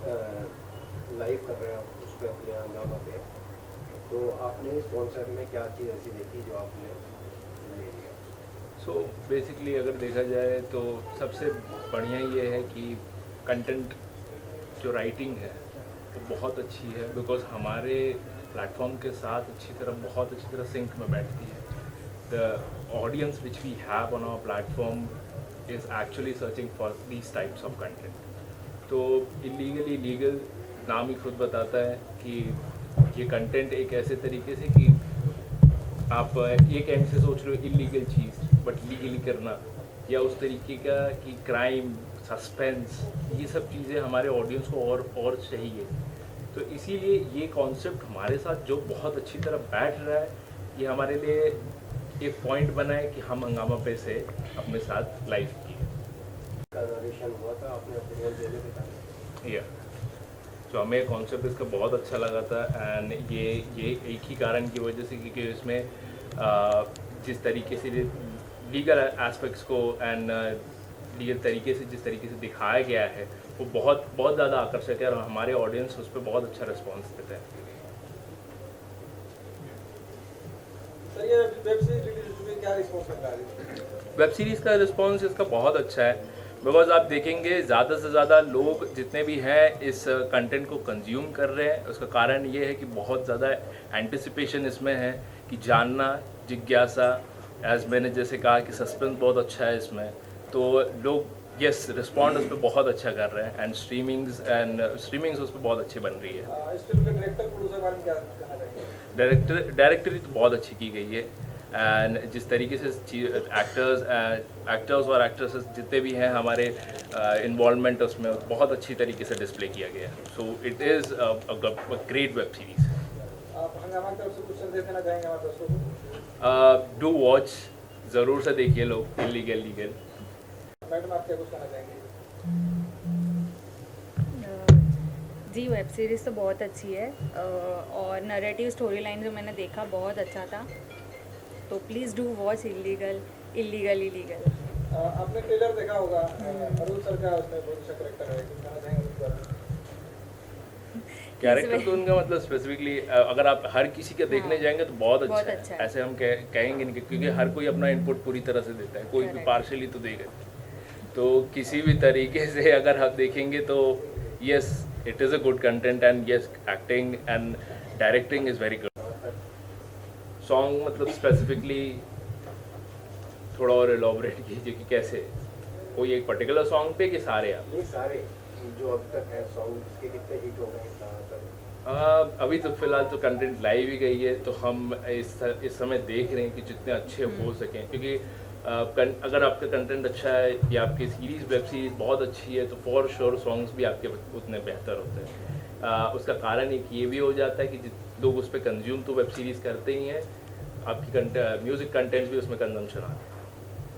Live कर रहे हैं आप उस पर अपने हंगामा पे, तो आपने इस कॉन्सर्ट में क्या चीज़ ऐसी देखी जो आपने ले लिया? सो बेसिकली अगर देखा जाए तो सबसे बढ़िया ये है कि कंटेंट जो राइटिंग है वो बहुत अच्छी है, बिकॉज हमारे प्लेटफॉर्म के साथ बहुत अच्छी तरह सिंक में बैठती है. The audience which we have on our platform is actually searching for these types of content. तो इलीगली लीगल नाम ही खुद बताता है कि ये कंटेंट एक ऐसे तरीके से कि आप एक एंड से सोच रहे हो इलीगल चीज़ बट लीगली करना, या उस तरीके का कि क्राइम, सस्पेंस, ये सब चीज़ें हमारे ऑडियंस को और चाहिए. तो इसीलिए ये कॉन्सेप्ट हमारे साथ जो बहुत अच्छी तरह बैठ रहा है, ये हमारे लिए एक पॉइंट बना है कि हम हंगामा पे से अपने साथ लाइव किए. कन्वर्सेशन हुआ था, आपने ओपिनियन देने के टाइम? या तो हमें कॉन्सेप्ट इसका बहुत अच्छा लगा था. एंड ये एक ही कारण की वजह से क्योंकि इसमें जिस तरीके से लीगल एस्पेक्ट्स को एंड लीगल तरीके से जिस तरीके से दिखाया गया है वो बहुत ज़्यादा आकर्षक है और हमारे ऑडियंस उस पर बहुत अच्छा रिस्पॉन्स देता है. सर ये वेब सीरीज रिलीज हुई, क्या रिस्पॉन्स मिल रहा है? वेब सीरीज़ का रिस्पॉन्स इसका बहुत अच्छा है, बिकॉज आप देखेंगे ज़्यादा से ज़्यादा लोग जितने भी हैं इस कंटेंट को कंज्यूम कर रहे हैं. उसका कारण ये है कि बहुत ज़्यादा एंटिसिपेशन इसमें है कि जानना, जिज्ञासा, एज मैंने जैसे कहा कि सस्पेंस बहुत अच्छा है इसमें. तो लोग यस रिस्पॉन्ड उस पर बहुत अच्छा कर रहे हैं. एंड स्ट्रीमिंग्स उस पर बहुत अच्छी बन रही है. इस फिल्म के डायरेक्टर प्रोड्यूसर बारे में क्या कहना चाहेंगे? डायरेक्टरी तो बहुत अच्छी की गई है. एंड जिस तरीके से एक्टर्स और एक्ट्रेसेस जितने भी हैं हमारे इन्वॉल्वमेंट उसमें बहुत अच्छी तरीके से डिस्प्ले किया गया है. So it is a great web series. आप हंगामा की तरफ से कुछ संदेश देना चाहेंगे हमारे दर्शकों को? डू वॉच, ज़रूर से देखिए लोग लीगल. मैडम आप क्या कुछ कहना चाहेंगे? जी वेब सीरीज़ तो बहुत अच्छी है और नरेटिव स्टोरी लाइन जो मैंने देखा बहुत अच्छा था. तो प्लीज़ डू वॉच इलीगल. आपने ट्रेलर देखा होगा, अरुण सर का उसमें बहुत अच्छा कैरेक्टर है, कुछ कहना चाहेंगे उस बारे में? कैरेक्टर तो उनका मतलब स्पेसिफिकली अगर आप हर किसी का देखने जाएंगे तो बहुत अच्छा है. ऐसे हम कहेंगे नहीं क्योंकि हर कोई अपना इनपुट पूरी तरह से देता है, कोई भी पार्शली तो देगा. तो किसी भी तरीके से अगर आप देखेंगे तो yes it is a good content and yes acting and directing is very good. Song मतलब स्पेसिफिकली थोड़ा और एलॉबरेट कीजिए कि कैसे, कोई एक पर्टिकुलर सॉन्ग पे कि सारे आप? नहीं, सारे जो अब तक है सॉन्ग इसके कितने हिट हो गए ज़्यादातर? अभी तो फिलहाल तो कंटेंट लाइव ही गई है, तो हम इस समय देख रहे हैं कि जितने अच्छे हो सकें. क्योंकि अगर आपका कंटेंट अच्छा है या आपकी वेब सीरीज़ बहुत अच्छी है तो फॉर श्योर सॉन्ग्स भी आपके उतने बेहतर होते हैं. उसका कारण एक ये भी हो जाता है कि लोग उस पर कंज्यूम तो वेब सीरीज़ करते ही हैं, आपकी म्यूज़िक कंटेंट भी उसमें कंजम्पशन आता है.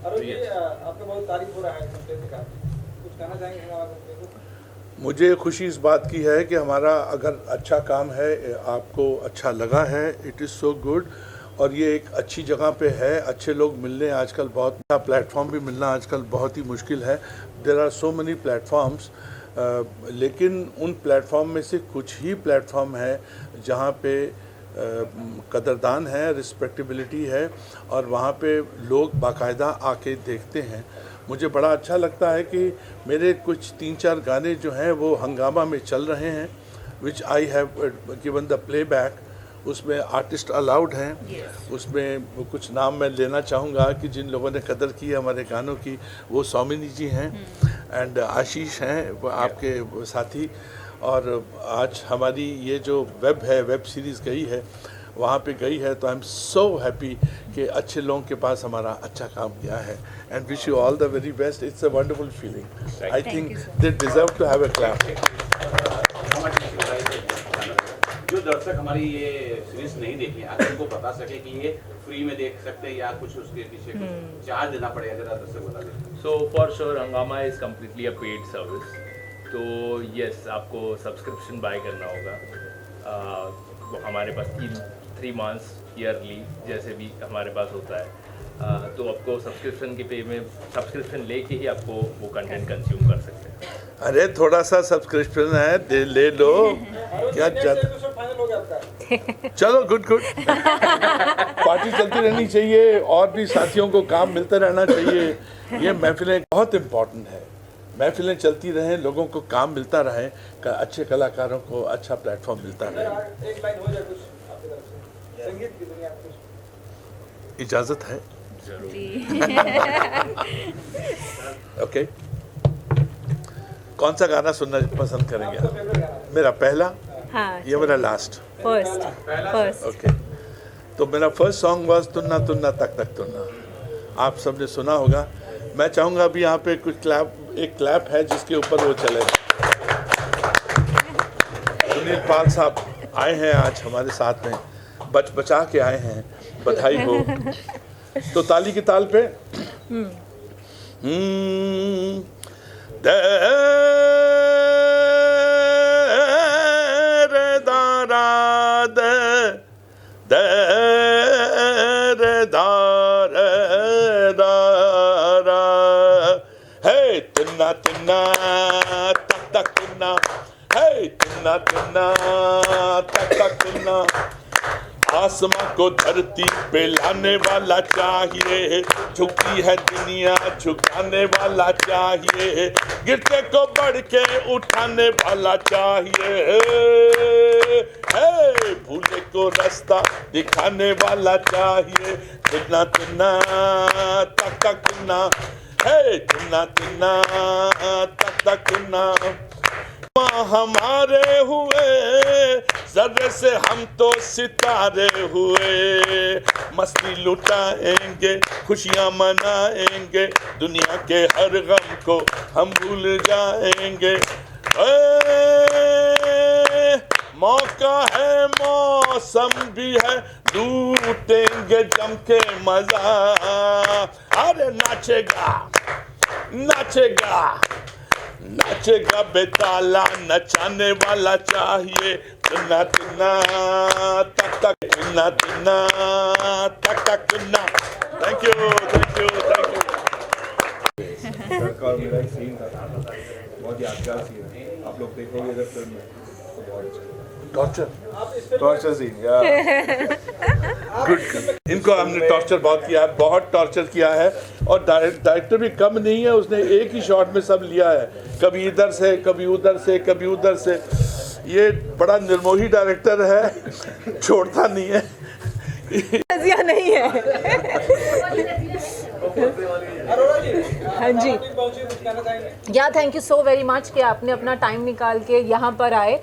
अरुण जी आपका बहुत तारीफ हो रहा है कंटेंट का, कुछ कहना चाहेंगे हंगामा कंपनी को? मुझे खुशी इस बात की है कि हमारा अगर अच्छा काम है, आपको अच्छा लगा है, इट इज़ सो गुड. और ये एक अच्छी जगह पे है, अच्छे लोग मिलने आजकल बहुत, प्लेटफॉर्म भी मिलना आजकल बहुत ही मुश्किल है. There are so many platforms, लेकिन उन प्लेटफॉर्म में से कुछ ही प्लेटफॉर्म है जहाँ पे कदरदान है, रिस्पेक्टेबिलिटी है और वहाँ पे लोग बाकायदा आके देखते हैं. मुझे बड़ा अच्छा लगता है कि मेरे कुछ 3-4 गाने जो हैं वो हंगामा में चल रहे हैं, which I have given the playback. उसमें आर्टिस्ट अलाउड हैं. उसमें कुछ नाम मैं लेना चाहूँगा कि जिन लोगों ने कदर की है हमारे गानों की, वो सौमिनी जी हैं एंड आशीष हैं, वो आपके साथी. और आज हमारी ये जो वेब सीरीज़ गई है वहाँ पे गई है, तो आई एम सो हैप्पी कि अच्छे लोगों के पास हमारा अच्छा काम गया है. And wish you all the very best. It's a wonderful feeling. I think they deserve to have a clap. जो दर्शक हमारी ये सीरीज नहीं देखे, अगर उनको बता सके कि ये फ्री में देख सकते हैं या कुछ उसके पीछे कुछ चार्ज देना पड़ेगा, जरा दर्शक बता दें. सो फॉर श्योर हंगामा is completely a paid service. तो यस आपको सब्सक्रिप्शन बाय करना होगा. वो हमारे पास 3 मंथ्स ईयरली जैसे भी हमारे पास होता है. तो आपको सब्सक्रिप्शन के पे में सब्सक्रिप्शन लेके ही आपको वो कंटेंट कंज्यूम कर सकते हैं. अरे थोड़ा सा सब्सक्रिप्शन है, ले लो। क्या फाइनल हो गया आपका? चलो, गुड गुड। पार्टी चलती रहनी चाहिए और भी साथियों को काम मिलता रहना चाहिए। ये महफिलें बहुत इम्पोर्टेंट है, महफिलें चलती रहें, लोगों को काम मिलता रहे, अच्छे कलाकारों को अच्छा प्लेटफॉर्म मिलता रहे। एक लाइन हो जाए कुछ आपकी तरफ से, संगीत की दुनिया में कुछ। इजाज़त है? जी। ओके, कौन सा गाना सुनना पसंद करेंगे आप? फेवरेट गाना? मेरा पहला, हाँ, ये मेरा लास्ट। फर्स्ट। ओके, तो मेरा फर्स्ट सॉन्ग वाज तुन्ना तुन्ना तक तक तुन्ना। आप सबने सुना होगा। मैं चाहूँगा अभी यहाँ पे कुछ एक क्लैप है जिसके ऊपर वो चले। सुनील पाल साहब आए हैं आज हमारे साथ में, बचा के आए हैं, बधाई हो। तो ताली की ताल पे दे रे दारा दे दे रे दारा दारा हे तुन्ना तुन्ना तक तक तुन्ना, हे तुन्ना तुन्ना तक तक तुन्ना। आसमां को धरती पे लाने वाला चाहिए, झुकी है दुनिया झुकाने वाला चाहिए, गिरते को बढ़ के उठाने वाला चाहिए, हे भूले को रास्ता दिखाने वाला चाहिए। तुन्ना तुन्ना तक तक तुन्ना, हे तुन्ना तुन्ना तक तक तुन्ना। हमारे हुए जर्रे से हम तो सितारे हुए, मस्ती लुटाएंगे खुशियाँ मनाएंगे, दुनिया के हर गम को हम भूल जाएंगे। मौका है मौसम भी है, लूटेंगे जम के मजा। अरे नाचेगा नाचेगा नाचेगा बेताला, नचाने वाला चाहिए। तुन्ना तुन्ना तक तक तुन्ना तुन्ना तक तक तुन्ना। Thank you thank you thank you. Sir और मेरा एक सीन था, बहुत यादगार सीन है, आप लोग देखोगे इधर फिल्म में तो बहुत अच्छा। टॉर्चर सीन या गुड। इनको हमने टॉर्चर बहुत किया है, बहुत टॉर्चर किया है, और डायरेक्टर भी कम नहीं है, उसने एक ही शॉट में सब लिया है, कभी इधर से कभी उधर से कभी उधर से। ये बड़ा निर्मोही डायरेक्टर है, छोड़ता नहीं है। नहीं है। अरोड़ा जी, हाँ जी। पहुंची, कुछ कहना चाहेंगे? या thank you so very much कि आपने अपना टाइम निकाल के यहाँ पर आए।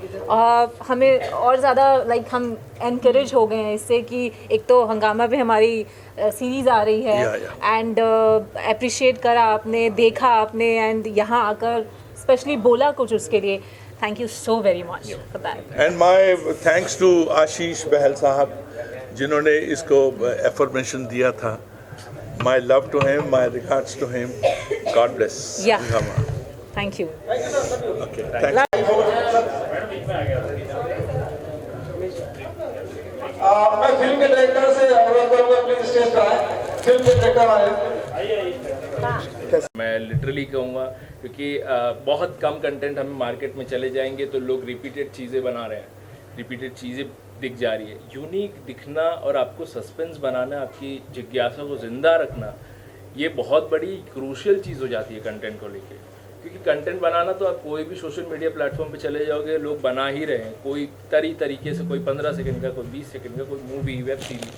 हमें और ज़्यादा हम एनकरेज हो गए हैं इससे कि एक तो हंगामा पे हमारी सीरीज़ आ रही है, एंड अप्रिशिएट करा आपने, देखा आपने, एंड यहाँ आकर स्पेशली बोला कुछ उसके लिए। Thank you so very much for that. And my thanks to Ashish Bahl sahab जिन्होंने इसको एफर्मेशन दिया था। My love to him, my regards to him. God bless. Yeah. Hungama. Thank you. Okay. Thanks. मैं फिल्म के डायरेक्टर से अनुरोध करूंगा, प्लीज स्टेज पर आए। फिल्म के डायरेक्टर आए। मैं लिटरली कहूँगा क्योंकि बहुत कम कंटेंट हमें मार्केट में चले जाएंगे तो लोग रिपीटेड चीज़ें बना रहे हैं, रिपीटेड चीज़ें दिख जा रही है। यूनिक दिखना और आपको सस्पेंस बनाना, आपकी जिज्ञासा को ज़िंदा रखना, ये बहुत बड़ी क्रूशियल चीज़ हो जाती है कंटेंट को लेके। क्योंकि कंटेंट बनाना तो आप कोई भी सोशल मीडिया प्लेटफॉर्म पे चले जाओगे, लोग बना ही रहे हैं, कोई तरीके से, कोई 15 सेकंड का, कोई 20 सेकंड का, कोई मूवी वेब सीरीज,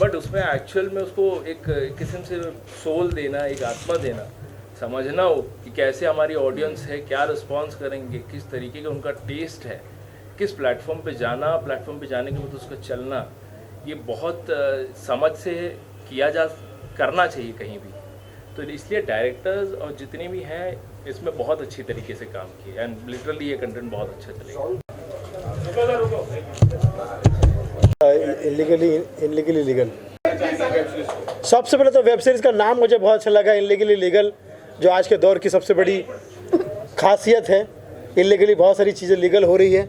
बट उसमें एक्चुअल में उसको एक किस्म से सोल देना, एक आत्मा देना, समझना हो कि कैसे हमारी ऑडियंस है, क्या रिस्पॉन्स करेंगे, किस तरीके का उनका टेस्ट है, किस प्लेटफॉर्म पे जाना, प्लेटफॉर्म पे जाने के बाद उसका चलना, ये बहुत समझ से करना चाहिए कहीं भी। तो इसलिए डायरेक्टर्स और जितने भी हैं इसमें बहुत अच्छी तरीके से काम किए, एंड लिटरली ये कंटेंट बहुत अच्छा चलेगा। इनलीगली लीगल। सबसे पहले तो वेब सीरीज़ का नाम मुझे बहुत अच्छा लगा, इनलीगली लीगल, जो आज के दौर की सबसे बड़ी खासियत है। इनलीगली बहुत सारी चीज़ें लीगल हो रही है।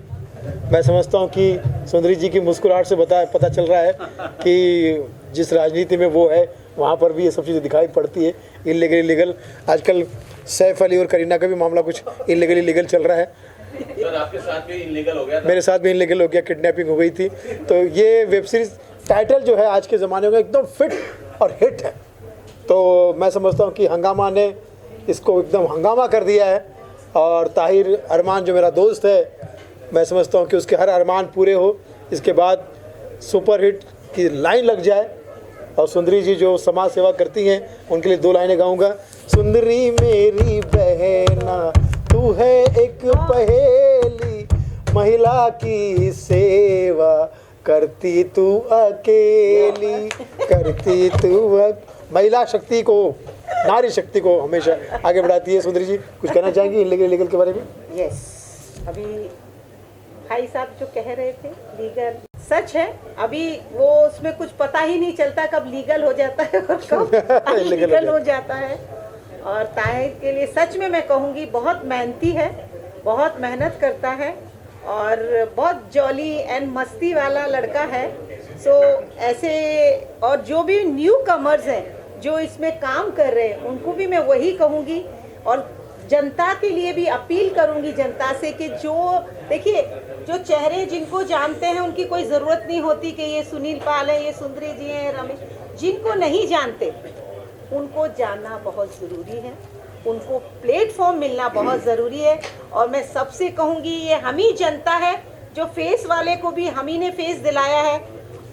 मैं समझता हूँ कि सुंदरी जी की मुस्कुराहट से पता चल रहा है कि जिस राजनीति में वो है वहाँ पर भी ये सब चीज़ें दिखाई पड़ती है। इलीगली लीगल, आजकल सैफ अली और करीना का भी मामला कुछ इलीगली लीगल चल रहा है। सर आपके साथ भी इलीगल हो गया था? मेरे साथ भी इलीगल हो गया, किडनैपिंग हो गई थी। तो ये वेब सीरीज़ टाइटल जो है आज के ज़माने में एकदम फिट और हिट है। तो मैं समझता हूँ कि हंगामा ने इसको एकदम हंगामा कर दिया है। और ताहिर अरमान जो मेरा दोस्त है, मैं समझता हूँ कि उसके हर अरमान पूरे हो, इसके बाद सुपर हिट की लाइन लग जाए। और सुंदरी जी जो समाज सेवा करती हैं, उनके लिए 2 लाइनें गाऊंगा। सुंदरी मेरी बहना तू है एक पहेली, महिला की सेवा करती तू अकेली, करती तू महिला शक्ति को, नारी शक्ति को हमेशा आगे बढ़ाती है। सुंदरी जी कुछ कहना चाहेंगी इलीगल के बारे में? यस, अभी भाई साहब जो कह रहे थे लीगल, सच है। अभी वो उसमें कुछ पता ही नहीं चलता कब लीगल हो जाता है और कब अनलीगल हो जाता है। और ताहिर के लिए सच में मैं कहूँगी बहुत मेहनती है, बहुत मेहनत करता है और बहुत जॉली एंड मस्ती वाला लड़का है। सो ऐसे, और जो भी न्यू कमर्स हैं जो इसमें काम कर रहे हैं, उनको भी मैं वही कहूँगी। और जनता के लिए भी अपील करूंगी जनता से कि जो देखिए, जो चेहरे जिनको जानते हैं उनकी कोई ज़रूरत नहीं होती कि ये सुनील पाल है, ये सुंदरी जी हैं, रमेश। जिनको नहीं जानते उनको जानना बहुत ज़रूरी है, उनको प्लेटफॉर्म मिलना बहुत ज़रूरी है। और मैं सबसे कहूँगी ये हम ही जनता है जो फेस वाले को भी हम ही ने फेस दिलाया है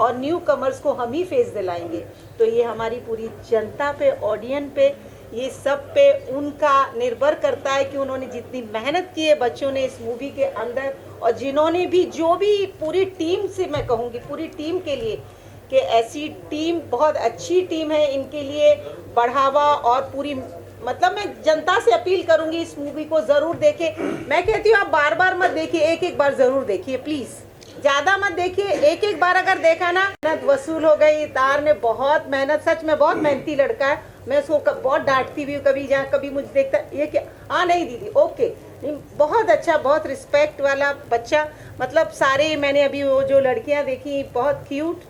और न्यू कमर्स को हम ही फेस दिलाएंगे। तो ये हमारी पूरी जनता पे, ऑडियंस पे, ये सब पे उनका निर्भर करता है कि उन्होंने जितनी मेहनत की है बच्चों ने इस मूवी के अंदर, और जिन्होंने भी, जो भी पूरी टीम से मैं कहूँगी, पूरी टीम के लिए कि ऐसी टीम बहुत अच्छी टीम है, इनके लिए बढ़ावा। और पूरी मतलब मैं जनता से अपील करूँगी इस मूवी को ज़रूर देखें। मैं कहती हूँ आप बार बार मत देखिए, एक बार ज़रूर देखिए प्लीज़, ज़्यादा मत देखिए। एक बार अगर देखा ना, मेहनत वसूल हो गई। तार ने बहुत मेहनत, सच में बहुत मेहनती लड़का है। मैं उसको बहुत डांटती भी हूँ, कभी मुझे देखता ये क्या, हाँ नहीं दीदी ओके, नहीं बहुत अच्छा, बहुत रिस्पेक्ट वाला बच्चा। मतलब सारे मैंने अभी वो जो लड़कियाँ देखी बहुत क्यूट,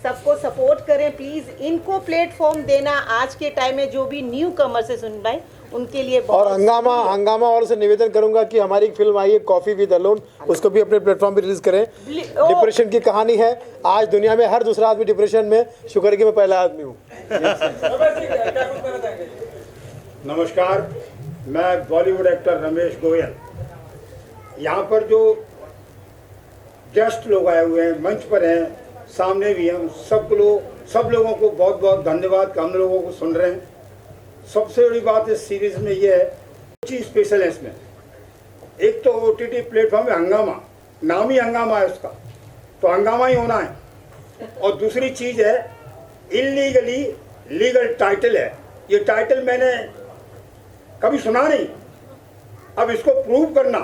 सबको सपोर्ट करें प्लीज़, इनको प्लेटफॉर्म देना आज के टाइम में जो भी न्यू कमर से सुन भाई उनके लिए बहुत। और हंगामा और से निवेदन करूंगा कि हमारी एक फिल्म आई है कॉफ़ी विद अलोन, उसको भी अपने प्लेटफॉर्म पे रिलीज करें। डिप्रेशन की कहानी है, आज दुनिया में हर दूसरा आदमी डिप्रेशन में, शुक्र है कि मैं पहला आदमी हूँ। नमस्कार, मैं बॉलीवुड एक्टर रमेश गोयल। यहाँ पर जो गेस्ट लोग आए हुए हैं, मंच पर हैं, सामने भी हैं, सब लोगों को बहुत बहुत धन्यवाद कि हम लोगों को सुन रहे हैं। सबसे बड़ी बात इस सीरीज में ये है, चीज़ स्पेशल है इसमें। एक तो OTT प्लेटफॉर्म है हंगामा, नाम ही हंगामा है उसका, तो हंगामा ही होना है। और दूसरी चीज़ है इलीगली लीगल टाइटल है। ये टाइटल मैंने कभी सुना नहीं, अब इसको प्रूव करना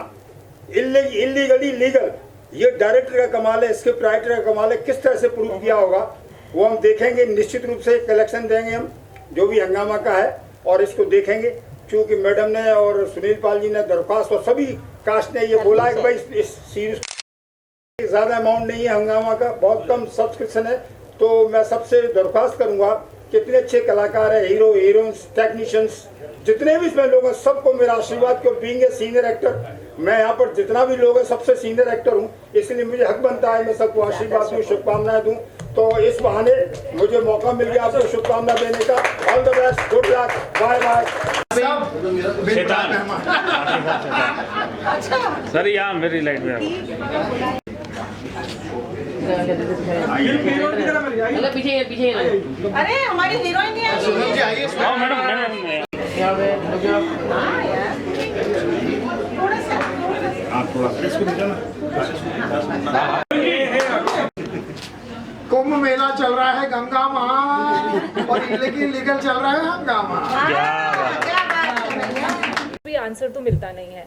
इलीगली लीगल, ये डायरेक्टर का कमाल है, स्क्रिप्ट राइटर का कमाल है। किस तरह से प्रूव किया होगा वो हम देखेंगे। निश्चित रूप से कलेक्शन देंगे हम जो भी हंगामा का है, और इसको देखेंगे। क्योंकि मैडम ने और सुनील पाल जी ने दरख्वास्त, और सभी कास्ट ने ये बोला है कि भाई इस सीरीज ज़्यादा अमाउंट नहीं है हंगामा का, बहुत कम सब्सक्रिप्शन है। तो मैं सबसे दरख्वास्त करूँगा, कितने अच्छे कलाकार हैं, हीरो हीरोइंस, टेक्नीशियंस, जितने भी इसमें लोग हैं, सबको मेरा आशीर्वाद। को बीइंग ए सीनियर एक्टर, मैं यहाँ पर जितना भी लोग हैं सबसे सीनियर एक्टर हूँ, इसलिए मुझे हक बनता है मैं सबको आशीर्वाद दूँ, शुभकामनाएं दूँ। तो इस बहाने मुझे मौका मिल गया आपको शुभकामना देने का। All the best, good luck, bye bye. Sir यहाँ मेरी लाइट में पीछे अरे हमारी हीरोइन कुंभ मेला चल रहा है गंगामा, और लीगल चल रहा है हंगामा। भी आंसर तो मिलता नहीं है,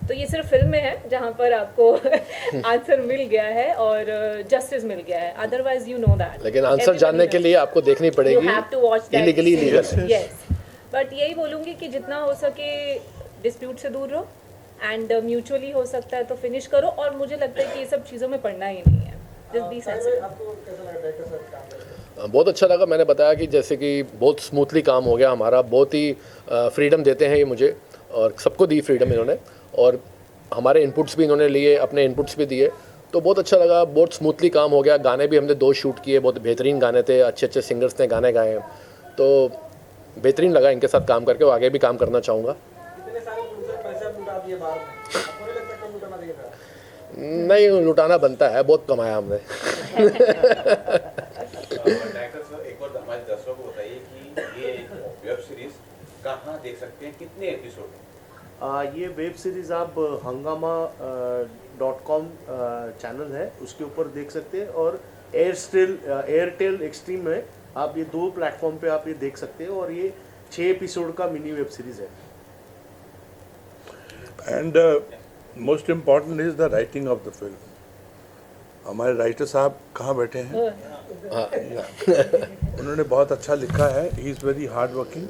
तो ये सिर्फ फिल्म में है जहाँ पर आपको आंसर मिल गया है और जस्टिस मिल गया है। अदरवाइज यू नो दैट, लेकिन आंसर जानने के लिए आपको देखनी पड़ेगी। You have to watch that. Illegally illegal. Yes. But यही बोलूँगी कि जितना हो सके डिस्प्यूट से दूर रहो, एंड म्यूचुअली हो सकता है तो फिनिश करो। और मुझे लगता है कि ये सब चीज़ों में पढ़ना ही नहीं है, जस्ट बी सेंसिटिव। बहुत अच्छा लगा। मैंने बताया कि जैसे कि बहुत स्मूथली काम हो गया हमारा, बहुत ही फ्रीडम देते हैं ये मुझे, और सबको दी फ्रीडम इन्होंने, और हमारे इनपुट्स भी इन्होंने लिए, अपने इनपुट्स भी दिए, तो बहुत अच्छा लगा। बहुत स्मूथली काम हो गया। गाने भी हमने 2 शूट किए, बहुत बेहतरीन गाने थे, अच्छे अच्छे सिंगर्स ने गाने गाए हैं, तो बेहतरीन लगा इनके साथ काम करके, और आगे भी काम करना चाहूँगा। इतने सारे प्रोड्यूसर पैसे लुटा दिए बाहर में, आपको नहीं लगता कम लुटाना चाहिए था? नहीं, लुटाना बनता है, बहुत कमाया हमने। डायरेक्टर सर, एक और हमारे दर्शकों को बताइए कि ये वेब सीरीज कहाँ देख सकते हैं, कितने एपिसोड? ये वेब सीरीज़ आप hungama.com चैनल है उसके ऊपर देख सकते हैं, और एयरटेल एक्सट्रीम में आप ये 2 प्लेटफॉर्म पे आप ये देख सकते हैं, और ये 6 एपिसोड का मिनी वेब सीरीज़ है। And most important is the writing of the film. हमारे राइटर साहब कहाँ बैठे हैं? उन्होंने बहुत अच्छा लिखा है। He is very hard working,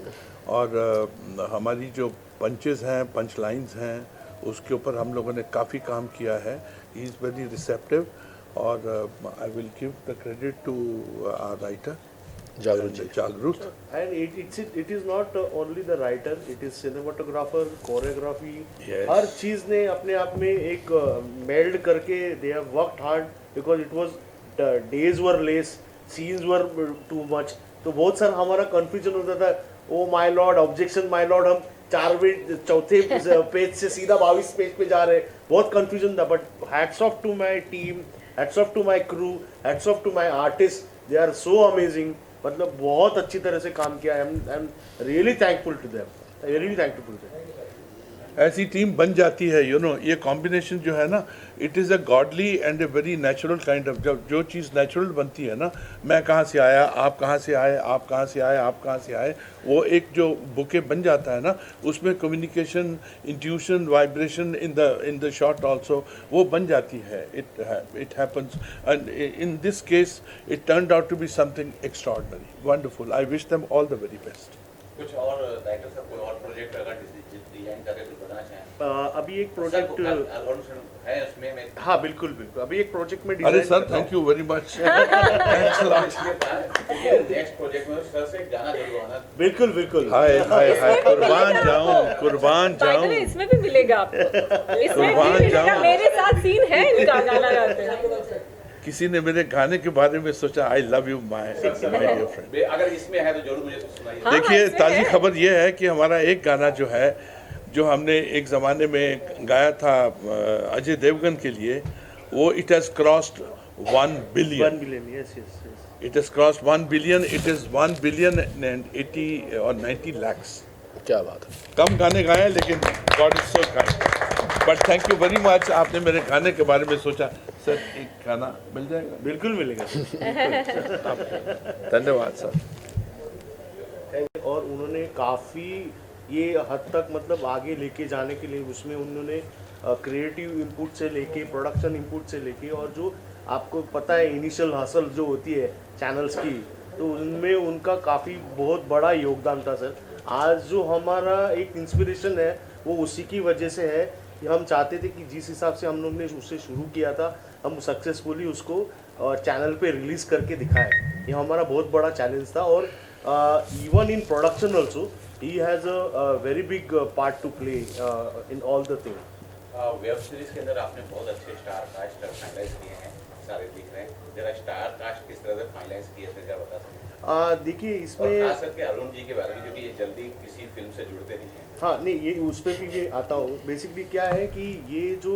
और हमारी जो पंचेस हैं, पंच लाइन्स हैं, उसके ऊपर हम लोगों ने काफ़ी काम किया है। ही इज़ वेरी रिसेप्टिव, और I will give the credit to our writer Jagruk. And it is not only the writer, it is cinematographer, choreography, Yes. हर चीज़ ने अपने आप में एक मेल्ड करके they have worked hard because it was days were less, scenes were too much, तो बहुत सारा हमारा confusion होता था। Oh my Lord, objection my Lord, हम 4 पेज से सीधा 22 पेज पे जा रहे हैं, बहुत कंफ्यूजन था। But hats off to my team, hats off to my crew, hats off to my artist, they are so amazing. मतलब बहुत अच्छी तरह से काम किया। I am really thankful to them, really thankful to them. ऐसी team बन जाती है, यू नो, ये कॉम्बिनेशन जो है ना, it is a godly and a very natural kind of, जब जो चीज़ नेचुरल बनती है ना, मैं कहाँ से आया, आप कहाँ से आए, आप कहाँ से आए, आप कहाँ से आए, वो एक जो बुके बन जाता है ना, उसमें communication, intuition, vibration in the shot also वो बन जाती है। It happens, and in this case it turned out to be something extraordinary, wonderful. I wish them all the very best. कुछ और डायरेक्टर साहब, कोई और प्रोजेक्ट अगर डिजाइन करके कुछ बताना चाहें? अभी एक प्रोजेक्ट है उसमें मैं, हाँ बिल्कुल बिल्कुल, अभी एक प्रोजेक्ट में अरे sir, thank you very much. Thanks a lot. Next project में सर से गाना जरूर गाना। बिल्कुल बिल्कुल। हाय हाय हाय, कुर्बान जाऊं, कुर्बान जाऊं। इसमें भी मिलेगा आपको, इसमें भी कुर्बान मिलेगा। जाऊं। मेरे साथ सीन है इनका, गाना गाते हैं। किसी ने मेरे गाने के बारे में सोचा, I love you my dear friend. अगर इसमें है तो जरूर मुझे सुनाइए। देखिए, ताज़ी खबर ये है कि हमारा एक गाना जो है, जो हमने एक ज़माने में गाया था अजय देवगन के लिए, वो it has crossed 1 billion. 1 billion, yes yes yes. It has crossed 1 billion. It is 1 billion and 80 और 90 lakhs। क्या बात है। कम गाने गाए, लेकिन God is so kind. But thank you very much, आपने मेरे गाने के बारे में सोचा। सर, एक गाना मिल जाएगा? बिल्कुल मिलेगा। धन्यवाद सर। और उन्होंने काफ़ी ये हद तक मतलब आगे लेके जाने के लिए उसमें उन्होंने क्रिएटिव इनपुट से लेके, प्रोडक्शन इनपुट से लेके, और जो आपको पता है इनिशियल हसल जो होती है चैनल्स की, तो उनमें उनका काफ़ी बहुत बड़ा योगदान था सर। आज जो हमारा एक इंस्पिरेशन है वो उसी की वजह से है कि हम चाहते थे कि जिस हिसाब से हम लोग ने उससे शुरू किया था, हम सक्सेसफुली उसको चैनल पे रिलीज़ करके दिखाए। ये हमारा बहुत बड़ा चैलेंज था। और even in production also he has a very big part to play in all the thing. Web series के अंदर आपने बहुत अच्छे स्टार कास्ट फाइनलाइज किए हैं, सारे दिख रहे हैं। जरा स्टार कास्ट किस तरह से फाइनलाइज किए थे, क्या बता सकते हैं? देखिए इसमें खास करके अरुण जी के बारे में, क्योंकि ये जल्दी किसी फिल्म से जुड़ते नहीं हैं। हाँ नहीं, ये उस पर भी ये आता हूँ। बेसिकली क्या है कि ये जो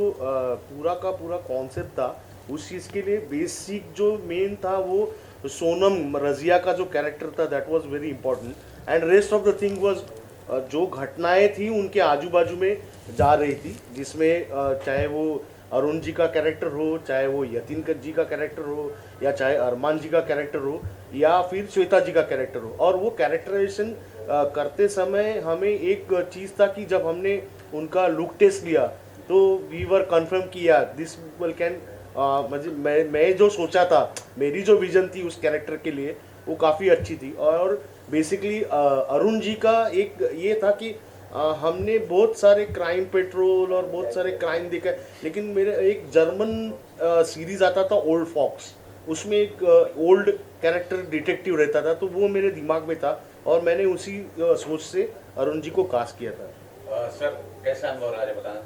पूरा का पूरा कॉन्सेप्ट था, उस चीज़ के लिए बेसिक जो मेन था वो सोनम रजिया का जो कैरेक्टर था, that was very important. And rest of the thing was जो घटनाएं थी उनके आजू बाजू में जा रही थी, जिसमें चाहे वो अरुण जी का कैरेक्टर हो, चाहे वो यतीन जी का कैरेक्टर हो, या चाहे अरमान जी का कैरेक्टर हो, या फिर श्वेता जी का कैरेक्टर हो। और वो कैरेक्टराइजेशन करते समय हमें एक चीज़ था कि जब हमने उनका लुक टेस्ट लिया तो वी वर कन्फर्म किया दिस पीपल कैन, मैं जो सोचा था, मेरी जो विजन थी उस कैरेक्टर के लिए, वो काफ़ी अच्छी थी। और बेसिकली अरुण जी का एक ये था कि हमने बहुत सारे क्राइम पेट्रोल और बहुत सारे क्राइम देखा है, लेकिन मेरे एक जर्मन सीरीज आता था ओल्ड फॉक्स, उसमें एक ओल्ड कैरेक्टर डिटेक्टिव रहता था, तो वो मेरे दिमाग में था और मैंने उसी सोच से अरुण जी को कास्ट किया था। सर कैसा अनुभव रहा है बताएं।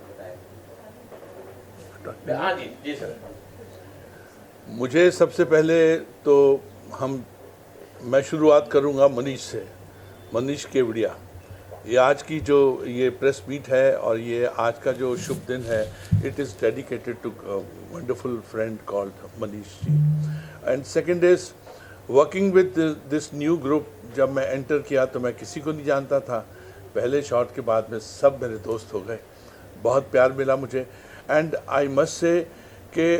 हाँ जी जी सर। मुझे सबसे पहले तो मैं शुरुआत करूंगा मनीष से, मनीष केवड़िया। ये आज की जो ये प्रेस मीट है और ये आज का जो शुभ दिन है, it is dedicated to wonderful friend called Manish ji. And second is working with this new group. जब मैं एंटर किया तो मैं किसी को नहीं जानता था, पहले शॉट के बाद में सब मेरे दोस्त हो गए, बहुत प्यार मिला मुझे। एंड आई मस्ट से कि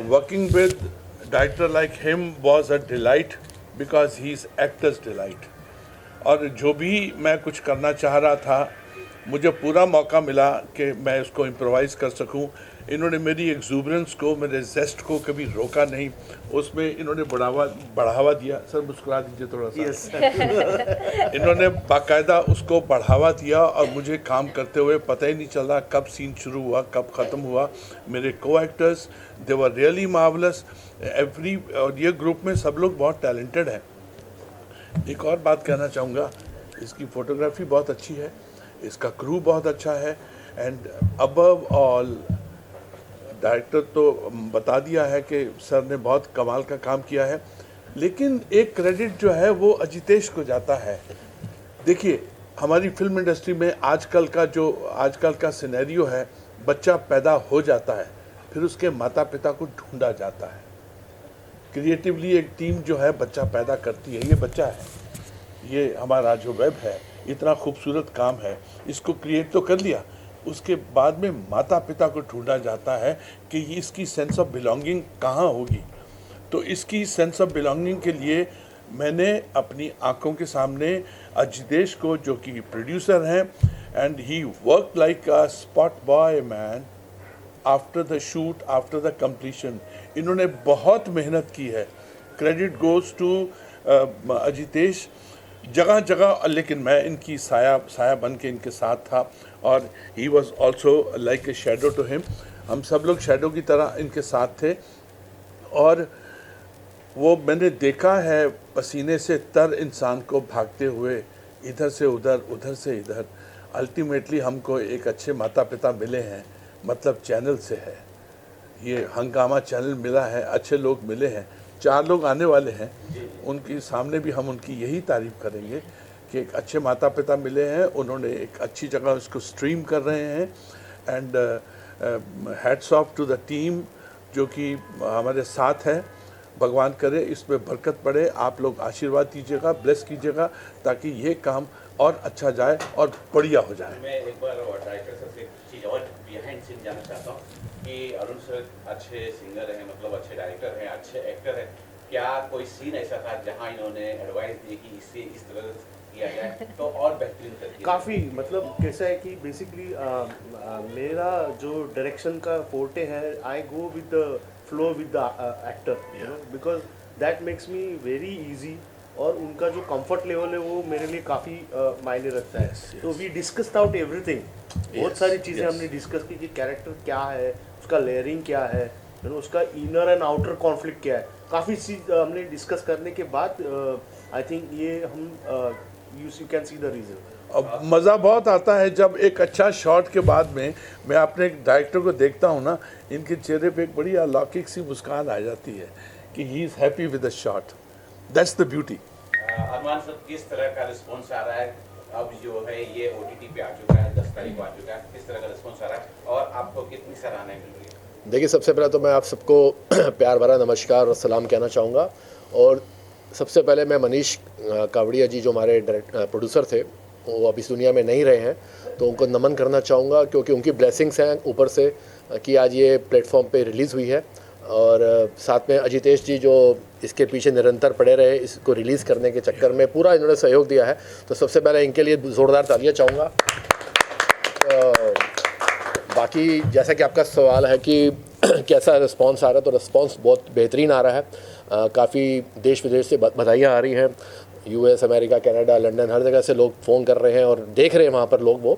working with director like him was a delight because he is actors delight. और जो भी मैं कुछ करना चाह रहा था, मुझे पूरा मौका मिला कि मैं उसको इम्प्रोवाइज़ कर सकूं। इन्होंने मेरी एक्सूबरेंस को, मेरे जेस्ट को कभी रोका नहीं, उसमें इन्होंने बढ़ावा दिया। सर मुस्कुरा दीजिए थोड़ा सा। Yes. इन्होंने बाकायदा उसको बढ़ावा दिया और मुझे काम करते हुए पता ही नहीं चला कब सीन शुरू हुआ कब ख़त्म हुआ। मेरे को actors they were really marvellous every, और ये ग्रुप में सब लोग बहुत टैलेंटेड हैं। एक और बात कहना चाहूँगा, इसकी फ़ोटोग्राफी बहुत अच्छी है, इसका क्रू बहुत अच्छा है, एंड अबव ऑल डायरेक्टर तो बता दिया है कि सर ने बहुत कमाल का काम किया है, लेकिन एक क्रेडिट जो है वो अजितेश को जाता है। देखिए हमारी फिल्म इंडस्ट्री में आजकल का सिनेरियो है, बच्चा पैदा हो जाता है, फिर उसके माता पिता को ढूंढा जाता है। क्रिएटिवली एक टीम जो है बच्चा पैदा करती है, ये बच्चा है, ये हमारा जो वेब है, इतना खूबसूरत काम है, इसको क्रिएट तो कर लिया, उसके बाद में माता पिता को ढूंढा जाता है कि इसकी सेंस ऑफ बिलोंगिंग कहाँ होगी। तो इसकी सेंस ऑफ बिलोंगिंग के लिए मैंने अपनी आंखों के सामने अजितेश को, जो कि प्रोड्यूसर हैं, and he work like a spot boy man after the shoot, after the completion. इन्होंने बहुत मेहनत की है, क्रेडिट गोज़ टू अजितेश जगह जगह। लेकिन मैं इनकी साया बन के इनके साथ था, और he was also like a shadow to him. हम सब लोग शेडो की तरह इनके साथ थे, और वो मैंने देखा है पसीने से तर इंसान को भागते हुए इधर से उधर, उधर से इधर। अल्टीमेटली हमको एक अच्छे माता पिता मिले हैं, मतलब चैनल से है, ये हंगामा चैनल मिला है, अच्छे लोग मिले हैं। 4 लोग आने वाले हैं, उनके सामने भी हम उनकी यही तारीफ़ करेंगे कि एक अच्छे माता पिता मिले हैं, उन्होंने एक अच्छी जगह उसको स्ट्रीम कर रहे हैं। And hats off to the team जो कि हमारे साथ है। भगवान करे इसमें बरकत पड़े, आप लोग आशीर्वाद दीजिएगा, ब्लेस कीजिएगा, ताकि ये काम और अच्छा जाए और बढ़िया हो जाए। मैं एक बार डायरेक्टर सर से एक चीज़ और बिहाइंड सीन जानना चाहता हूँ कि अरुण सर अच्छे सिंगर हैं, मतलब अच्छे डायरेक्टर हैं, अच्छे एक्टर हैं। क्या कोई सीन ऐसा था जहाँ इन्होंने एडवाइस दी कि इसे इस तरह किया जाए तो और बेहतरीन करके? काफ़ी, मतलब कैसा है कि बेसिकली मेरा जो डायरेक्शन का फोर्टे है, I go with the flow with the actor, you know, because that makes me very easy. और उनका जो कंफर्ट लेवल है वो मेरे लिए काफ़ी मायने रखता है। तो वी डिस्कस्ड आउट एवरीथिंग, बहुत सारी चीज़ें हमने डिस्कस की कि कैरेक्टर क्या है, उसका लेयरिंग क्या है, यू नो, उसका इनर एंड आउटर कॉन्फ्लिक्ट क्या है। काफ़ी चीज़ हमने डिस्कस करने के बाद आई थिंक ये हम you can see the reason. अब मज़ा बहुत आता है जब एक अच्छा शॉट के बाद में मैं अपने डायरेक्टर को देखता हूँ ना, इनके चेहरे पे एक बड़ी अलौकिक सी मुस्कान आ जाती है कि he is happy with the shot. That's the beauty. Armaan sir, किस तरह का रिस्पॉन्स आ रहा है? अब जो है ये OTT पे आ चुका है, 10 तारीख को आ चुका है, किस तरह का रिस्पॉन्स आ रहा है और आपको कितनी सराहना मिल रही है? देखिए, सबसे पहले तो मैं आप सबको प्यार भरा नमस्कार और सलाम कहना चाहूँगा। और सबसे पहले मैं मनीष कावड़िया जी जो हमारे प्रोड्यूसर थे, वो अब इस दुनिया में नहीं रहे हैं, तो उनको नमन करना चाहूँगा, क्योंकि उनकी ब्लेसिंग्स हैं ऊपर से कि आज ये प्लेटफॉर्म पे रिलीज़ हुई है। और साथ में अजितेश जी जो इसके पीछे निरंतर पड़े रहे, इसको रिलीज़ करने के चक्कर में पूरा इन्होंने सहयोग दिया है, तो सबसे पहले इनके लिए ज़ोरदार तालियां चाहूँगा। बाकी जैसा कि आपका सवाल है कि कैसा रिस्पांस आ रहा है, तो रिस्पांस बहुत बेहतरीन आ रहा है। काफ़ी देश विदेश से बधाइयाँ आ रही हैं, US, अमेरिका, कनाडा, लंदन, हर जगह से लोग फ़ोन कर रहे हैं और देख रहे हैं वहाँ पर लोग वो,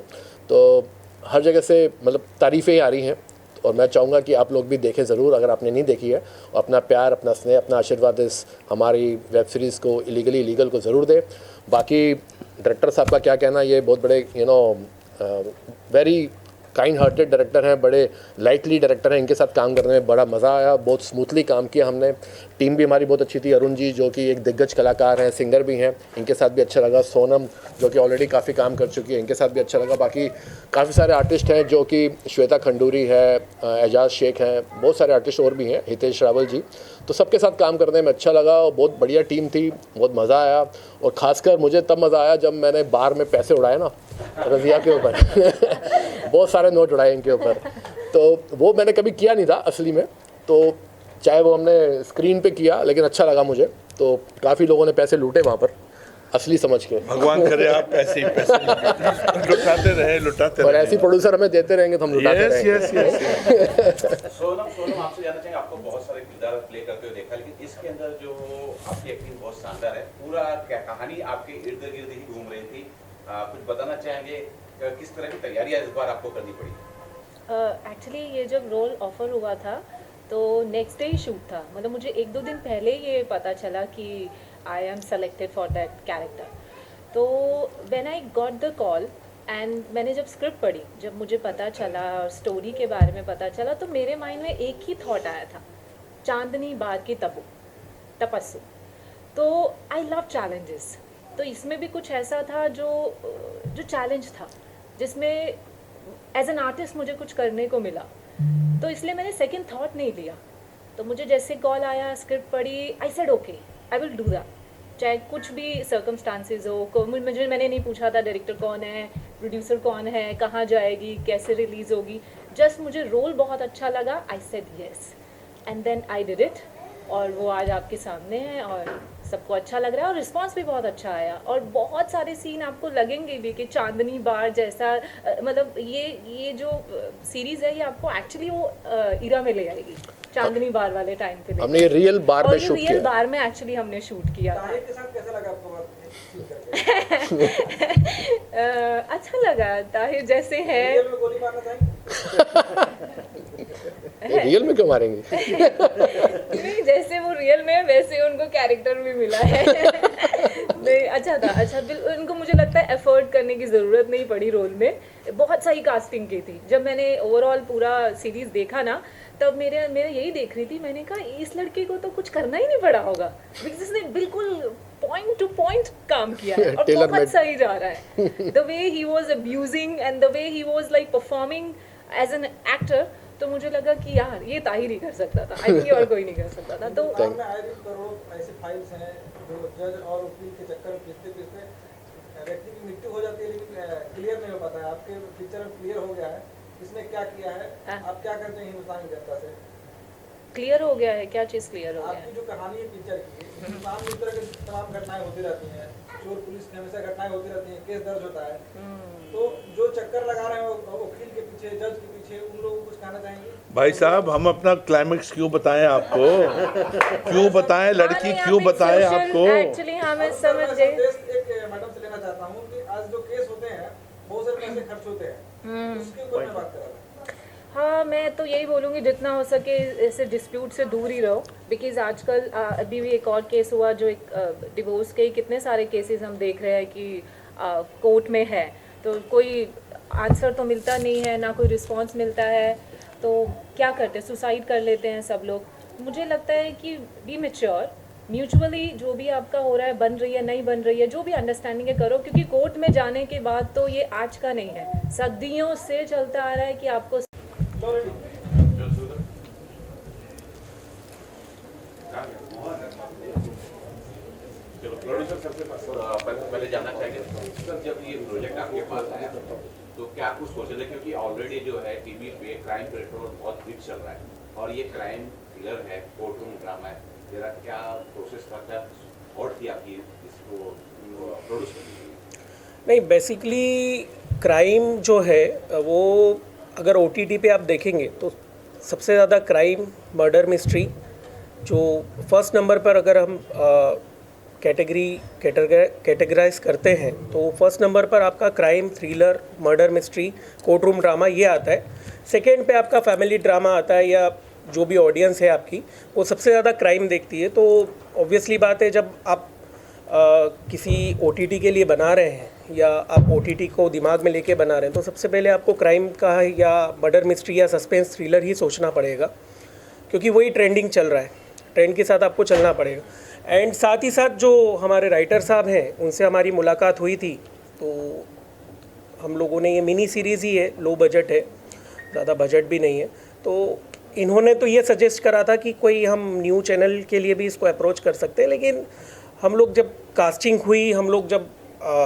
तो हर जगह से मतलब तारीफ़ें आ रही हैं। और मैं चाहूँगा कि आप लोग भी देखें ज़रूर, अगर आपने नहीं देखी है, और अपना प्यार, अपना स्नेह, अपना आशीर्वाद इस हमारी वेब सीरीज़ को इलीगली लीगल को ज़रूर दें। बाकी डायरेक्टर साहब का क्या कहना, ये बहुत बड़े वेरी काइंड हार्टेड डायरेक्टर हैं, बड़े लाइटली डायरेक्टर हैं, इनके साथ काम करने में बड़ा मज़ा आया, बहुत स्मूथली काम किया हमने। टीम भी हमारी बहुत अच्छी थी, अरुण जी जो कि एक दिग्गज कलाकार हैं, सिंगर भी हैं, इनके साथ भी अच्छा लगा। सोनम जो कि ऑलरेडी काफ़ी काम कर चुकी है, इनके साथ भी अच्छा लगा। बाकी काफ़ी सारे आर्टिस्ट हैं जो कि श्वेता खंडूरी है, एजाज शेख हैं, बहुत सारे आर्टिस्ट और भी हैं, हितेश रावल जी, तो सबके साथ काम करने में अच्छा लगा और बहुत बढ़िया टीम थी, बहुत मज़ा आया। और ख़ासकर मुझे तब मज़ा आया जब मैंने बार में पैसे उड़ाए ना रज़िया के ऊपर बहुत सारे नोट उड़ाए इनके ऊपर, तो वो मैंने कभी किया नहीं था असली में, तो चाहे वो हमने स्क्रीन पे किया, लेकिन अच्छा लगा मुझे। तो काफ़ी लोगों ने पैसे लूटे वहाँ पर असली समझ के। भगवान करे आप पैसे लुटाते रहे और ऐसी प्रोड्यूसर हमें देते रहेंगे तो हम लुटाते रहेंगे। सोनम आपसे जानना चाहेंगे, आपको बहुत सारे किरदार प्ले करते हुए देखा, लेकिन इसके अंदर जो आपकी एक्टिंग बहुत शानदार है, पूरा क्या कहानी आपके इर्द गिर्द ही घूम रही थी, कुछ बताना चाहेंगे किस तरह की तैयारियां इस बार आपको करनी पड़ी? एक्चुअली ये जब रोल ऑफर हुआ था तो नेक्स्ट डे ही शूट था, मतलब मुझे 1-2 दिन पहले ये पता चला कि I am selected for that character. तो when I got the call and मैंने जब स्क्रिप्ट पढ़ी, जब मुझे पता चला और स्टोरी के बारे में पता चला, तो मेरे माइंड में एक ही थॉट आया था, चांदनी बार की तपस्सु। तो आई लव चैलेंजेस, तो इसमें भी कुछ ऐसा था जो चैलेंज था, जिसमें एज एन आर्टिस्ट मुझे कुछ करने को मिला, तो इसलिए मैंने सेकंड थॉट नहीं लिया। तो मुझे जैसे कॉल आया, स्क्रिप्ट पढ़ी, I said okay I will do that, चाहे कुछ भी सर्कमस्टांसेस हो। मैंने नहीं पूछा था डायरेक्टर कौन है, प्रोड्यूसर कौन है, कहाँ जाएगी, कैसे रिलीज़ होगी, जस्ट मुझे रोल बहुत अच्छा लगा, I said yes and then I did it. और वो आज आपके सामने है और सबको अच्छा लग रहा है और रिस्पांस भी बहुत अच्छा आया। और बहुत सारे सीन आपको लगेंगे भी कि चांदनी बार जैसा, मतलब ये जो सीरीज़ है ये आपको एक्चुअली वो इरा में ले आएगी, चांदनी बार वाले टाइम पे। हमने ये रियल बार में शूट किया, रियल बार में एक्चुअली हमने शूट किया था। ताहिर के साथ कैसा लगा आपको अच्छा लगा, ताहिर जैसे है। रियल में गोली मारना चाहेंगे? रियल में क्यों मारेंगे? नहीं, जैसे वो रियल में वैसे उनको कैरेक्टर भी मिला है। नहीं, अच्छा था, अच्छा उनको मुझे लगता है एफर्ट करने की ज़रूरत नहीं पड़ी रोल में, बहुत सही कास्टिंग की थी। जब मैंने ओवरऑल पूरा सीरीज़ देखा ना, तब मेरे यही देख रही थी, मैंने कहा इस लड़के को तो कुछ करना ही नहीं पड़ा होगा, बिकॉज इसने बिल्कुल पॉइंट टू पॉइंट काम किया है और बहुत सही जा रहा है। The way he was abusing and the way he was like performing as an actor, तो मुझे लगा कि यार ये ताहिर ही कर सकता था, आई थिंक और कोई नहीं कर सकता था। तो ऐसे फाइल्स हैं जो जज और वकील के चक्कर में पीसते व्यक्ति की मृत्यु हो जाती है, लेकिन क्लियर नहीं हो पाता है। आपके पिक्चर में क्लियर हो गया है इसने क्या किया है, आप क्या करते हैं हिंदुस्तान की जनता से? क्लियर हो गया है, क्या चीज़ क्लियर हो गया है? आपकी जो कहानी है पिक्चर की, हिंदुस्तान में इस तरह की तमाम घटनाएं होती रहती हैं, चोर पुलिस की हमेशा घटनाएं होती रहती हैं, केस दर्ज होता है, तो जो चक्कर लगा रहे हैं वकील के पीछे, जज के पीछे, उन लोगों को कुछ कहना चाहेंगे? भाई साहब, हम अपना क्लाइमेक्स क्यों बताएं आपको? क्यों बताएं, लड़की क्यों बताएं आपको? एक्चुअली हमें समझ गए। एक मैडम से लेना चाहता हूँ कि आज जो केस होते हैं बहुत सारे पैसे खर्च होते हैं, उसके ऊपर मैं बात कर रहा हूँ। हाँ, मैं तो यही बोलूँगी जितना हो सके ऐसे डिस्प्यूट से दूर ही रहो, बिकॉज़ आजकल अभी भी एक और केस हुआ जो एक डिवोर्स के, कितने सारे केसेस हम देख रहे हैं कि कोर्ट में है, तो कोई आंसर तो मिलता नहीं है, ना कोई रिस्पांस मिलता है, तो क्या करते हैं, सुसाइड कर लेते हैं सब लोग। मुझे लगता है कि बी मैच्योर, म्यूचुअली जो भी आपका हो रहा है, बन रही है नहीं बन रही है, जो भी अंडरस्टैंडिंग है करो, क्योंकि कोर्ट में जाने के बाद तो ये आज का नहीं है, सदियों से चलता आ रहा है कि आपको प्रोड्यूसर सबसे पहले जानना चाहेंगे सर, जब ये प्रोजेक्ट आपके पास आया तो क्या कुछ सोचे थे, क्योंकि ऑलरेडी जो है टीवी पे क्राइम पेट्रोल बहुत हिट चल रहा है और ये क्राइम थ्रिलर है, कोर्ट रूम ड्रामा है, जरा क्या प्रोसेस था, क्या और थी आपकी इसको प्रोड्यूस करने की? नहीं, बेसिकली क्राइम जो है वो अगर OTT पे आप देखेंगे तो सबसे ज़्यादा क्राइम, मर्डर मिस्ट्री, जो फर्स्ट नंबर पर अगर हम कैटेगराइज करते हैं तो फर्स्ट नंबर पर आपका crime, thriller, murder mystery, court room drama ये आता है। सेकेंड पे आपका फैमिली ड्रामा आता है, या जो भी ऑडियंस है आपकी वो सबसे ज़्यादा क्राइम देखती है। तो ऑब्वियसली बात है, जब आप किसी OTT के लिए बना रहे हैं या आप OTT को दिमाग में लेके बना रहे हैं तो सबसे पहले आपको क्राइम का या मर्डर मिस्ट्री या सस्पेंस थ्रिलर ही सोचना पड़ेगा, क्योंकि वही ट्रेंडिंग चल रहा है, ट्रेंड के साथ आपको चलना पड़ेगा। एंड साथ ही साथ जो हमारे राइटर साहब हैं उनसे हमारी मुलाकात हुई थी, तो हम लोगों ने ये मिनी सीरीज़ ही है, लो बजट है, ज़्यादा बजट भी नहीं है, तो इन्होंने तो ये सजेस्ट करा था कि कोई हम न्यू चैनल के लिए भी इसको अप्रोच कर सकते हैं। लेकिन हम लोग जब कास्टिंग हुई, हम लोग जब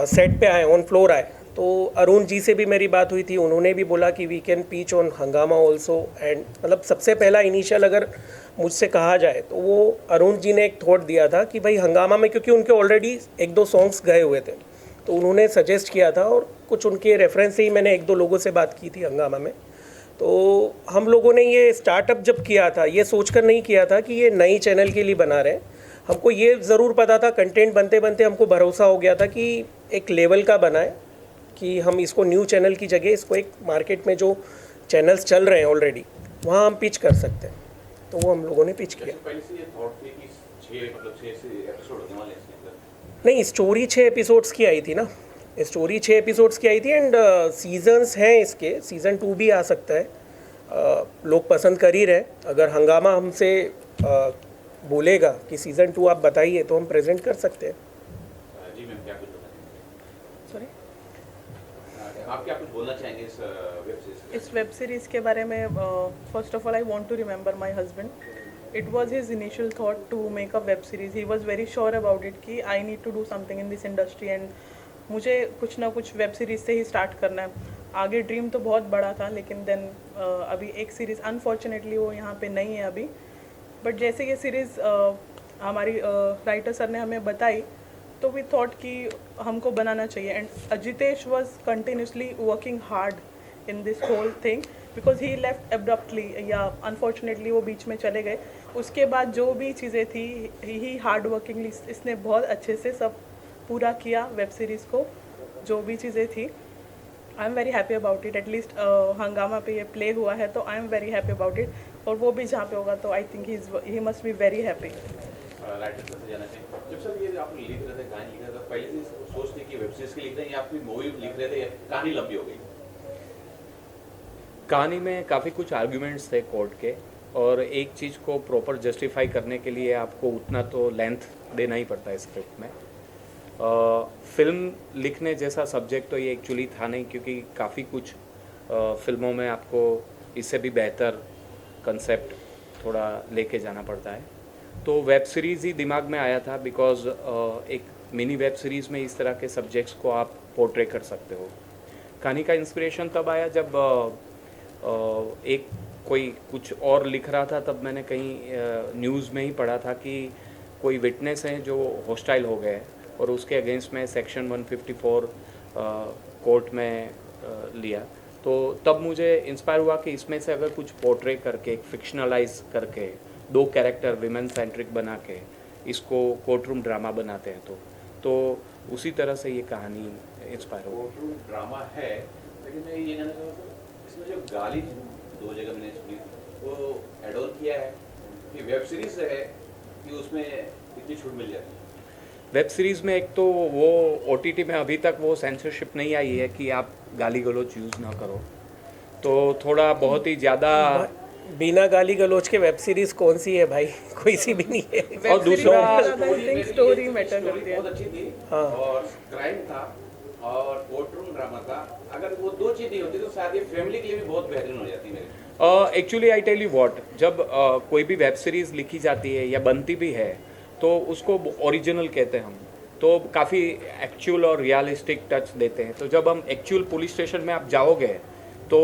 सेट पे आए, ऑन फ्लोर आए, तो अरुण जी से भी मेरी बात हुई थी, उन्होंने भी बोला कि वी कैन पीच ऑन हंगामा ऑल्सो। एंड मतलब सबसे पहला इनिशियल अगर मुझसे कहा जाए तो वो अरुण जी ने एक थॉट दिया था कि भाई हंगामा में, क्योंकि उनके ऑलरेडी 1-2 सॉन्ग्स गए हुए थे, तो उन्होंने सजेस्ट किया था और कुछ उनके रेफरेंस से ही मैंने 1-2 लोगों से बात की थी हंगामा में। तो हम लोगों ने ये स्टार्टअप जब किया था, ये सोचकर नहीं किया था कि ये नई चैनल के लिए बना रहे हैं। हमको ये ज़रूर पता था, कंटेंट बनते बनते हमको भरोसा हो गया था कि एक लेवल का बनाए कि हम इसको न्यू चैनल की जगह इसको एक मार्केट में जो चैनल्स चल रहे हैं ऑलरेडी वहाँ हम पिच कर सकते हैं। तो वो हम लोगों ने पिच किया। नहीं, स्टोरी 6 एपिसोड्स की आई थी ना, स्टोरी 6 एपिसोड्स की आई थी। एंड सीजन्स हैं इसके, सीज़न 2 भी आ सकता है, लोग पसंद कर ही रहे। अगर हंगामा हमसे बोलेगा कि सीज़न 2 आप बताइए तो हम प्रेजेंट कर सकते हैं। जी मैम, क्या कुछ सॉरी, आप क्या कुछ बोलना चाहेंगे इस वेब सीरीज? इस वेब सीरीज़ के बारे में first of all I want to remember my husband. It was his initial thought to make a web series. He was very sure about it कि I need to do something in this industry and मुझे कुछ ना कुछ web series से ही start करना है. आगे dream तो बहुत बड़ा था, लेकिन देन अभी एक सीरीज़ अनफॉर्चुनेटली वो यहाँ पे नहीं है अभी. बट जैसे ये सीरीज़ हमारी राइटर सर ने हमें बताई तो वी थॉट कि हमको बनाना चाहिए. And Ajitesh was continuously working hard in this whole thing because he left abruptly, या अनफॉर्चुनेटली वो बीच में चले गए. उसके बाद जो भी चीज़ें थी ही हार्ड वर्किंगली इसने बहुत अच्छे से सब पूरा किया वेब सीरीज़ को, जो भी चीज़ें थी. I am very happy about it. At least हंगामा पे ये प्ले हुआ है तो I am very happy about it. और वो भी जहाँ पे होगा तो I think he must be very happy. Writer से जाना चाहिए, जब सर ये आप लिख रहे थे, कहानी लिख रहे थे, पहले से सोचते कि वेब सीरीज की लिख रहे हैं या आप कोई मूवी लिख रहे थे, कहानी लंबी हो गई? कहानी में काफ़ी कुछ आर्ग्यूमेंट्स थे कोर्ट के, और एक चीज़ को प्रॉपर जस्टिफाई करने के लिए आपको उतना तो लेंथ देना ही पड़ता है स्क्रिप्ट में. फिल्म लिखने जैसा सब्जेक्ट तो ये एक्चुअली था नहीं, क्योंकि काफ़ी कुछ फिल्मों में आपको इससे भी बेहतर कंसेप्ट थोड़ा लेके जाना पड़ता है. तो वेब सीरीज़ ही दिमाग में आया था, बिकॉज एक मिनी वेब सीरीज़ में इस तरह के सब्जेक्ट्स को आप पोर्ट्रे कर सकते हो. कहानी का इंस्पिरेशन तब आया जब एक कोई कुछ और लिख रहा था, तब मैंने कहीं न्यूज़ में ही पढ़ा था कि कोई विटनेस हैं जो हॉस्टाइल हो गए और उसके अगेंस्ट में सेक्शन 154 कोर्ट में लिया. तो तब मुझे इंस्पायर हुआ कि इसमें से अगर कुछ पोर्ट्रे करके, फिक्शनलाइज करके, 2 कैरेक्टर विमेन सेंट्रिक बना के इसको कोर्ट रूम ड्रामा बनाते हैं तो उसी तरह से ये कहानी इंस्पायर हो. कोर्ट रूम ड्रामा है, लेकिन मैं ये कहना चाहूँगा इसमें जो गाली 2 जगह मैंने सुनी वो एड ऑन किया है कि वेब सीरीज है कि उसमें इतनी छूट मिल जाती है. वेब सीरीज़ में एक तो वो OTT में अभी तक वो सेंसरशिप नहीं आई है कि आप गाली गलौज यूज़ ना करो, तो थोड़ा बहुत ही ज़्यादा. बिना गाली गलौज के वेब सीरीज कौन सी है भाई? कोई सी भी नहीं है. और दूसरा स्टोरी मैटर करती है. बहुत अच्छी थी. हाँ. और क्राइम था और कोर्ट रूम ड्रामा था. अगर वो 2 चीज़ नहीं होती तो शायद ये फैमिली के लिए भी बहुत बेहतरीन हो जाती मेरी. Actually I tell you what, जब कोई भी वेब सीरीज़ लिखी जाती है या बनती भी है तो उसको ओरिजिनल कहते हैं हम, तो काफ़ी एक्चुअल और रियलिस्टिक टच देते हैं. तो जब हम एक्चुअल पुलिस स्टेशन में आप जाओगे तो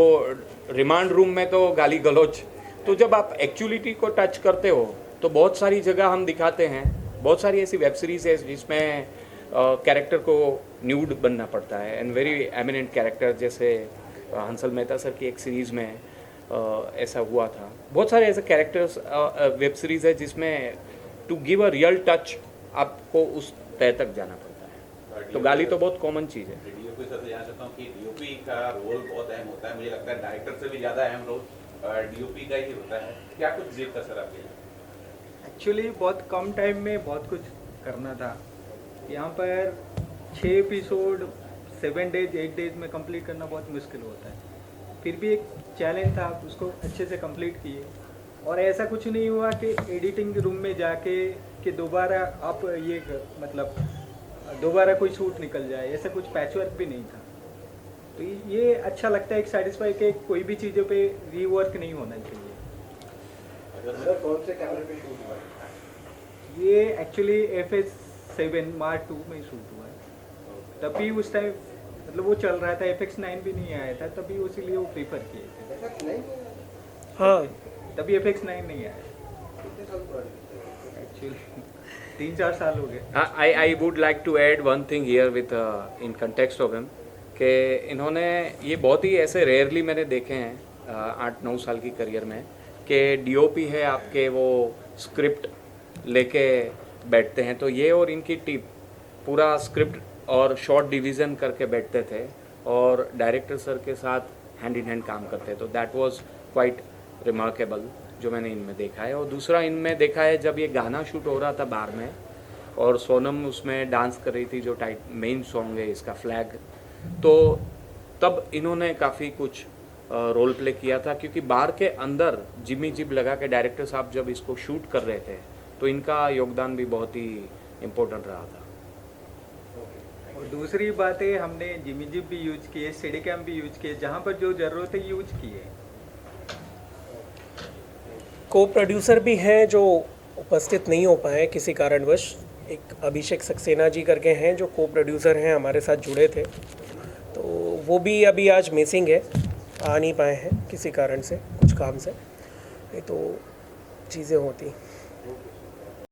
रिमांड रूम में तो गाली गलौज, तो जब आप एक्चुअलिटी को टच करते हो तो बहुत सारी जगह हम दिखाते हैं. बहुत सारी ऐसी वेब सीरीज़ है जिसमें कैरेक्टर को न्यूड बनना पड़ता है, एंड वेरी एमिनेंट कैरेक्टर, जैसे हंसल मेहता सर की एक सीरीज़ में ऐसा हुआ था. बहुत सारे ऐसे कैरेक्टर्स वेब सीरीज़ है जिसमें to give a real touch आपको उस तय तक जाना पड़ता है। तो गाली तो बहुत कॉमन चीज़ है। डीओपी सर से जानना चाहता हूँ कि डीओपी का रोल बहुत अहम होता है, मुझे लगता है डायरेक्टर से भी ज़्यादा अहम रोल डीओपी का ही होता है। क्या कुछ ब्रीफ था सर आपके लिए? एक्चुअली बहुत कम टाइम में बहुत कुछ करना था। यहाँ पर 6 एपिसोड 7 डेज 8 डेज में कंप्लीट करना बहुत मुश्किल होता है। फिर भी एक चैलेंज था, उसको अच्छे से कंप्लीट किए। और ऐसा कुछ नहीं हुआ कि एडिटिंग रूम में जाके कि दोबारा आप ये मतलब दोबारा कोई शूट निकल जाए, ऐसा कुछ पैचवर्क भी नहीं था। तो ये अच्छा लगता है, एक सेटिस्फाई के कोई भी चीज़ों पे रीवर्क नहीं होना चाहिए। सर कौन से कैमरे पे शूट हुआ? ये एक्चुअली FS7 Mark II में शूट हुआ है। तभी उस टाइम मतलब वो चल रहा था, FX9 भी नहीं आया था, तभी उसीलिए वो प्रीफर किए थे। हाँ, तभी FX9 नहीं आया। एक्चुअली 3-4 साल हो गए। I would like to add one thing here with in context of him कि इन्होंने ये बहुत ही ऐसे रेयरली मैंने देखे हैं 8-9 साल की करियर में कि डीओपी है आपके, वो स्क्रिप्ट लेके बैठते हैं। तो ये और इनकी टीम पूरा स्क्रिप्ट और शॉर्ट डिवीज़न करके बैठते थे और डायरेक्टर सर के साथ हैंड इन हैंड काम करते। तो दैट वाज क्वाइट रिमार्केबल जो मैंने इनमें देखा है। और दूसरा इनमें देखा है जब ये गाना शूट हो रहा था बार में और सोनम उसमें डांस कर रही थी, जो मेन सॉन्ग है इसका फ्लैग, तो तब इन्होंने काफ़ी कुछ रोल प्ले किया था, क्योंकि बार के अंदर जिमी जिब लगा के डायरेक्टर साहब जब इसको शूट कर रहे थे तो इनका योगदान भी बहुत ही इम्पोर्टेंट रहा था। और दूसरी बात है, हमने जिमी जिब भी यूज किए, स्टेडी कैम भी यूज किए, जहाँ पर जो ज़रूरत है यूज किए। को प्रोड्यूसर भी हैं जो उपस्थित नहीं हो पाए किसी कारणवश। एक अभिषेक सक्सेना जी करके हैं जो को प्रोड्यूसर हैं, हमारे साथ जुड़े थे, तो वो भी अभी आज मिसिंग है, आ नहीं पाए हैं किसी कारण से, कुछ काम से। ये तो चीज़ें होती।